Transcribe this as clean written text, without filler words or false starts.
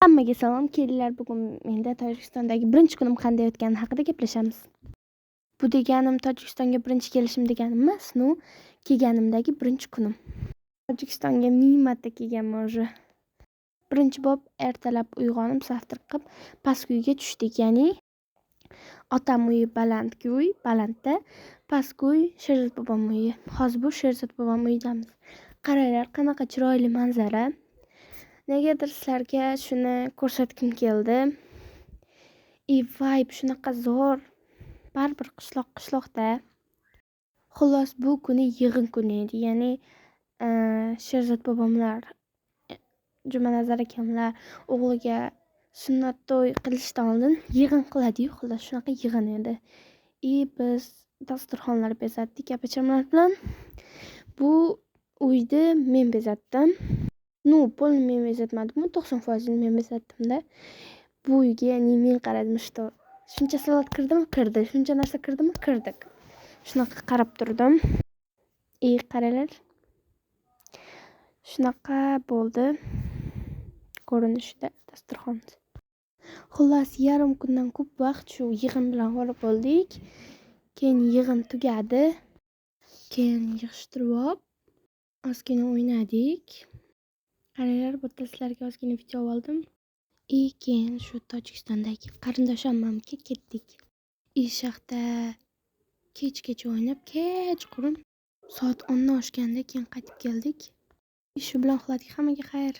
Hammaga salom, kelinglar bugun menda Tojikistondagi birinchi kunim qanday o'tgani haqida gaplashamiz. Bu deganim Tojikistonga birinchi kelishim deganim emas, kelganimdagi birinchi kunim. Tojikistonga ming marta kelganman уже. Birinchi bo'lib ertalab uyg'onib, saftir qilib, pastki uyga tushdik, ya'ni otam uyi balandki uy, balandda, pastki uy Sherzod bobom uyi. Hozir bu Sherzod bobom uyidamiz. Qaranglar, qanaqa chiroyli manzara. Negadir sizlarga shuni ko'rsatgim keldi. Vibe shunaqa zo'r. Baribir qishloqda. Xullas, bu kuni yig'in kuni edi. Ya'ni Sherzod bobomlar, Jumanazar akamlar o'g'liga sunnat to'y qilishdan oldin yig'in qiladi-yu, xullas shunaqa yig'in edi. Biz dasturxonlar bezatdik apachamlar bilan. Bu uyni men bezatdim. Polni men bezatmadim, 90% men bezatdim-da. Bu uyga ya'ni men qaradim, что shuncha salat kirdimi? Kirdi. Shuncha narsa kirdimi? Kirdik. Shunaqa qarab turdim. Qaranglar. Shunaqa bo'ldi. Ko'rinishida dasturxon. Xullas, yarim kundan ko'p vaqt shu yig'in bilan g'olib bo'ldik. Keyin yig'in tugadi. Keyin yig'ishtirib olib, ozgina o'ynadik. Qaranglar, bu sizlarga ozgina video oldim. Keyin shu Tojikistondagi qarindosh ammamga ketdik. Shahda kechgacha o'ynab, kechqurun soat 10 oshganda keyin qaytib keldik. Shu bilan uxladik. Hammaga xayr.